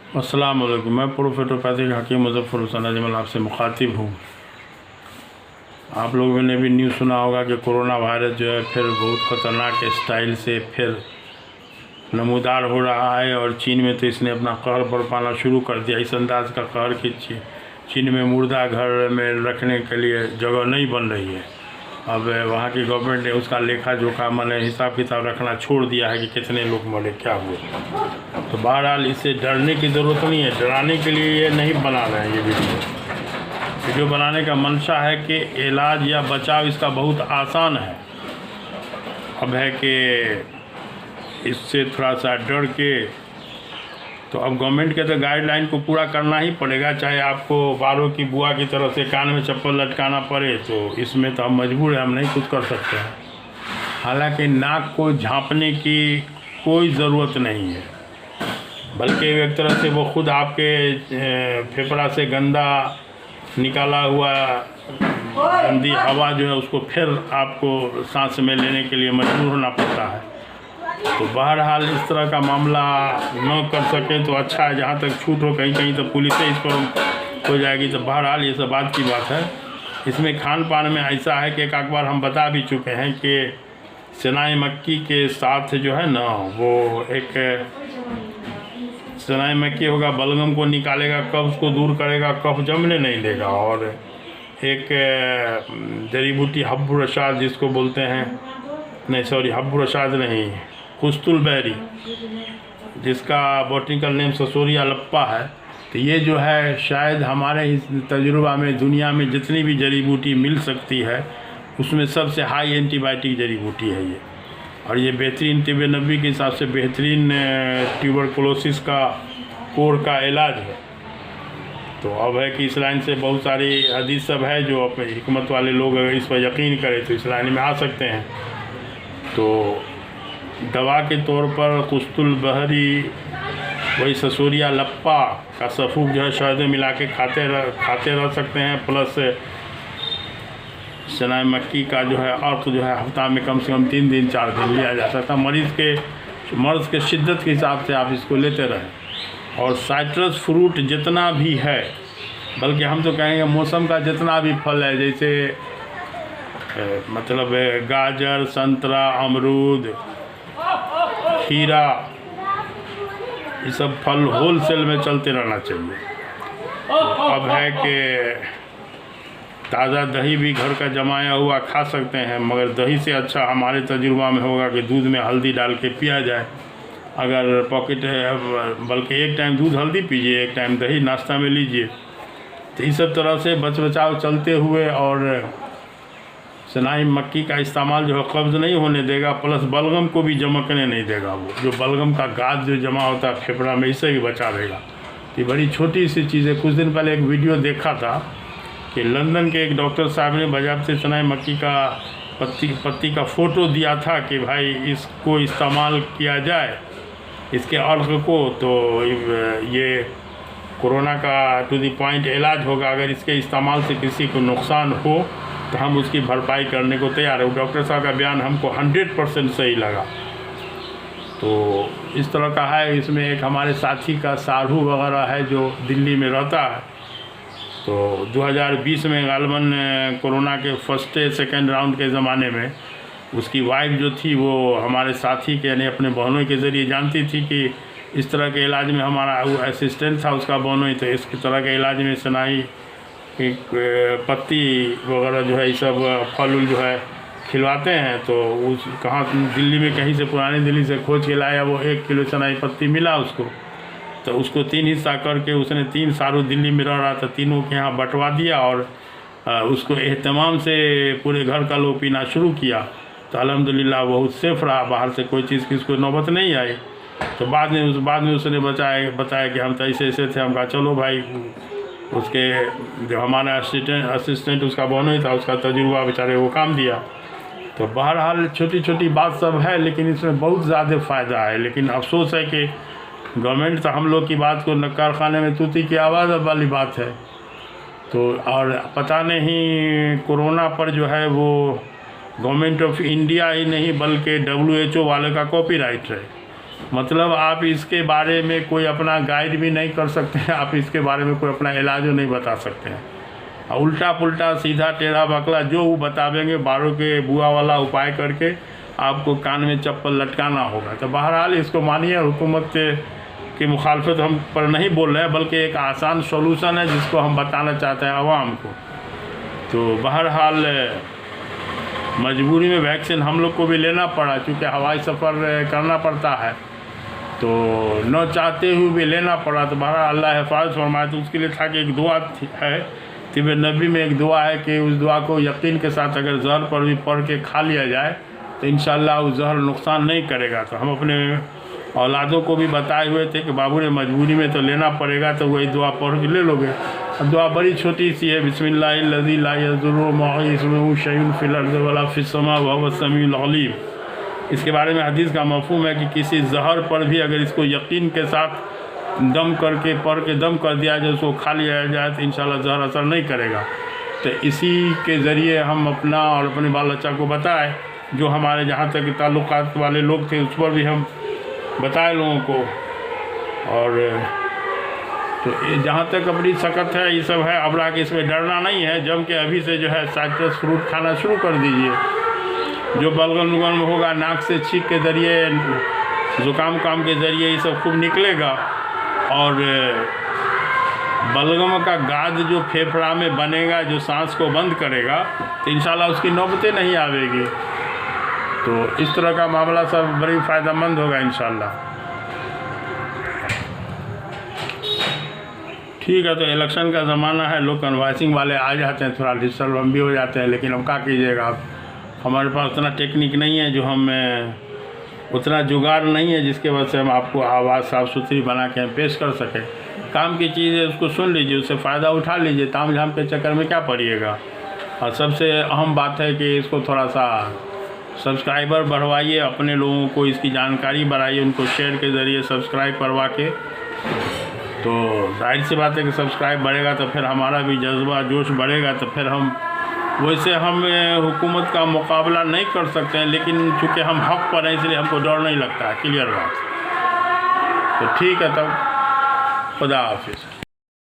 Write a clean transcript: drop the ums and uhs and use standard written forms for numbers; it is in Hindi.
अस्सलाम वालेकुम। मैं प्रोफेटोपैथिक हकीम मुज़फ़्फ़र हुसैन अजमल आपसे मुखातिब हूँ। आप लोगों ने भी न्यूज़ सुना होगा कि कोरोना वायरस जो है फिर बहुत ख़तरनाक स्टाइल से फिर नमूदार हो रहा है और चीन में तो इसने अपना कहर बरपाना शुरू कर दिया। इस अंदाज़ का कहर कि चीन में मुर्दा घर में रखने के लिए जगह नहीं बन रही है। अब वहाँ की गवर्नमेंट ने उसका लेखा जोखा माने हिसाब किताब रखना छोड़ दिया है कि कितने लोग मरे, क्या हुए। तो बहरहाल इससे डरने की ज़रूरत नहीं है, डराने के लिए ये नहीं बना रहे हैं। ये वीडियो बनाने का मंशा है कि इलाज या बचाव इसका बहुत आसान है। अब है कि इससे थोड़ा सा डर के तो अब गवर्नमेंट के तो गाइडलाइन को पूरा करना ही पड़ेगा, चाहे आपको बारों की बुआ की तरफ से कान में चप्पल लटकाना पड़े। तो इसमें तो हम मजबूर हैं, हम नहीं कुछ कर सकते हैं। हालांकि नाक को झाँपने की कोई ज़रूरत नहीं है, बल्कि एक तरह से वो खुद आपके फेफड़ा से गंदा निकाला हुआ गंदी हवा जो है उसको फिर आपको सांस में लेने के लिए मजबूर होना पड़ता है। तो बहरहाल इस तरह का मामला न कर सके तो अच्छा है। जहाँ तक छूट हो कहीं कहीं तो पुलिस इस पर हो जाएगी। तो बहरहाल ये सब बात की बात है। इसमें खान पान में ऐसा है कि एक बार हम बता भी चुके हैं कि सनाई मक्की के साथ जो है ना, वो एक सनाई मक्की होगा, बलगम को निकालेगा, कब्ज़ को दूर करेगा, कफ जमने नहीं देगा। और एक जड़ी बूटी हब्बू रशाद जिसको बोलते हैं, नहीं सॉरी हब्बू रशाद नहीं, कुस्तुल बैरी, जिसका बॉटनिकल नेम ससोरिया लप्पा है। तो ये जो है शायद हमारे इस तजुर्बा में दुनिया में जितनी भी जड़ी बूटी मिल सकती है उसमें सबसे हाई एंटीबायोटिक जड़ी बूटी है ये। और ये बेहतरीन तिब्बे नबी के हिसाब से बेहतरीन ट्यूबरकुलोसिस का कोर का इलाज है। तो अब है कि इस लाइन से बहुत सारी हदीस सब है जो अपने हिकमत वाले लोग अगर इस पर यकीन करें तो इस लाइन में आ सकते हैं। तो दवा के तौर पर कुस्तुल बहरी, वही ससुरिया लप्पा का सफ़ूक जो है शहद में मिला के खाते रह सकते हैं। प्लस सनाई मक्की का जो है अर्क जो है हफ्ता में कम से कम 3 दिन 4 दिन लिया जा सकता है। मर्ज़ के शिद्दत के हिसाब से आप इसको लेते रहें। और साइट्रस फ्रूट जितना भी है, बल्कि हम तो कहेंगे मौसम का जितना भी फल है, जैसे मतलब गाजर, संतरा, अमरूद, खीरा, ये सब फल होल सेल में चलते रहना चाहिए। अब है कि ताज़ा दही भी घर का जमाया हुआ खा सकते हैं, मगर दही से अच्छा हमारे तजुर्बा में होगा कि दूध में हल्दी डाल के पिया जाए। अगर पॉकेट है, बल्कि एक टाइम दूध हल्दी पीजिए, एक टाइम दही नाश्ता में लीजिए। तो इस सब तरह से बचाव चलते हुए, और सनाई मक्की का इस्तेमाल जो है कब्ज़ नहीं होने देगा, प्लस बलगम को भी जमकने नहीं देगा। वो जो बलगम का गाद जो जमा होता है फेफड़ा में, इससे भी बचा देगा। ये बड़ी छोटी सी चीज़ है। कुछ दिन पहले एक वीडियो देखा था कि लंदन के एक डॉक्टर साहब ने बाज़ाब्ते सनाई मक्की का पत्ती का फ़ोटो दिया था कि भाई इसको इस्तेमाल किया जाए, इसके अर्क को, तो ये कोरोना का टू द पॉइंट इलाज होगा। अगर इसके इस्तेमाल से किसी को नुकसान हो तो हम उसकी भरपाई करने को तैयार है। डॉक्टर साहब का बयान हमको 100% सही लगा। तो इस तरह का है। इसमें एक हमारे साथी का साढ़ू वगैरह है जो दिल्ली में रहता है। तो 2020 में गालबन कोरोना के फर्स्ट सेकेंड राउंड के ज़माने में उसकी वाइफ जो थी वो हमारे साथी के यानी अपने बहनों के ज़रिए जानती थी कि इस तरह के इलाज में हमारा वो असिस्टेंट था उसका बहनों ही। तो इस तरह के इलाज में सनाई पत्ती वगैरह जो है ये सब फल जो है खिलवाते हैं। तो उस कहाँ दिल्ली में कहीं से पुरानी दिल्ली से खोज के लाया, वो 1 किलो सनाई पत्ती मिला उसको। तो उसको 3 हिस्सा करके उसने 3 सालों दिल्ली में रह रहा था, तीनों के यहाँ बंटवा दिया और उसको एहतमाम से पूरे घर का लोग पीना शुरू किया। तो अल्हम्दुलिल्लाह बहुत सेफ रहा, बाहर से कोई चीज़ की उसको नौबत नहीं आई। तो बाद में उसने बताया कि हम तो ऐसे थे। हम कहा चलो भाई, उसके जो हमारा असिस्टेंट उसका बहनों ही था, उसका तजुर्बा बेचारे वो काम दिया। तो बहरहाल छोटी छोटी बात सब है, लेकिन इसमें बहुत ज़्यादा फ़ायदा है। लेकिन अफसोस है कि गवर्नमेंट तो हम लोग की बात को नक्कार खाने में तूती की आवाज़ वाली बात है। तो और पता नहीं कोरोना पर जो है वो गवर्नमेंट ऑफ इंडिया ही नहीं बल्कि WHO वाले का कॉपीराइट है। मतलब आप इसके बारे में कोई अपना गाइड भी नहीं कर सकते हैं, आप इसके बारे में कोई अपना इलाज नहीं बता सकते हैं। उल्टा पुल्टा सीधा टेढ़ा बकला जो वो बतावेंगे, बारों के बुआ वाला उपाय करके आपको कान में चप्पल लटकाना होगा। तो बहरहाल इसको मानिए, हुकूमत की मुखालफत हम पर नहीं बोल रहे हैं, बल्कि एक आसान सॉल्यूशन है जिसको हम बताना चाहते हैं आवाम को। तो बहरहाल मजबूरी में वैक्सीन हम लोग को भी लेना पड़ा, क्योंकि हवाई सफ़र करना पड़ता है, तो न चाहते हुए भी लेना पड़ा। तो बहरहाल अल्लाह हिफाज़त फरमाए। तो उसके लिए था कि एक दुआ है, तिब नबी में एक दुआ है कि उस दुआ को यकीन के साथ अगर जहर पर भी पढ़ के खा लिया जाए तो इंशाअल्लाह उस जहर नुकसान नहीं करेगा। तो हम अपने औलादों को भी बताए हुए थे कि बाबू ने मजबूरी में तो लेना पड़ेगा, तो वही दुआ पढ़ के ले लोगे। अब दुआ बड़ी छोटी सी है, बिस्मिल्लाहिल्लज़ी ला यज़ुर्रु मअ इस्मिही शैउन फिल अर्ज़ि वला फिस समा व हुवस समीउल अलीम। इसके बारे में हदीस का मफ़हूम है कि किसी जहर पर भी अगर इसको यकीन के साथ दम करके पढ़ के दम कर दिया जाए, उसको खा लिया जाए, तो इंशाअल्लाह जहर असर नहीं करेगा। तो इसी के ज़रिए हम अपना और अपने बाल बच्चा को बताएं, जो हमारे जहाँ तक ताल्लुकात वाले लोग थे उस पर भी हम बताएं लोगों को। और तो जहाँ तक अपनी सकत है ये सब है, अब रहा कि इसमें डरना नहीं है। जम के अभी से जो है साइट्रस फ्रूट खाना शुरू कर दीजिए। जो बलगम उगम होगा, नाक से छींक के ज़रिए, ज़ुकाम काम के ज़रिए ये सब खूब निकलेगा। और बलगम का गाद जो फेफड़ा में बनेगा, जो सांस को बंद करेगा, तो इंशाल्लाह उसकी नौबतें नहीं आवेगी। तो इस तरह का मामला सब बड़ी फ़ायदेमंद होगा इंशाल्लाह। ठीक है, तो इलेक्शन का ज़माना है, लोग कन्वाइसिंग वाले आ जाते हैं, थोड़ा डिस्टर्ब भी हो जाते हैं, लेकिन अब क्या कीजिएगा। आप हमारे पास उतना टेक्निक नहीं है, जो हम उतना जुगाड़ नहीं है जिसके वजह से हम आपको आवाज़ साफ़ सुथरी बना के हम पेश कर सकें। काम की चीज़ है, उसको सुन लीजिए, उससे फ़ायदा उठा लीजिए, ताम झाम के चक्कर में क्या पड़िएगा। और सबसे अहम बात है कि इसको थोड़ा सा सब्सक्राइबर बढ़वाइए, अपने लोगों को इसकी जानकारी बढ़ाइए, उनको शेयर के ज़रिए सब्सक्राइब करवा के। तो जाहिर सी बात है कि सब्सक्राइब बढ़ेगा तो फिर हमारा भी जज्बा जोश बढ़ेगा, तो फिर हम वैसे हम हुकूमत का मुकाबला नहीं कर सकते हैं, लेकिन चूँकि हम हक़ पर हैं इसलिए हमको डर नहीं लगता है। क्लियर बात। तो ठीक है, तब खुदा हाफिज़।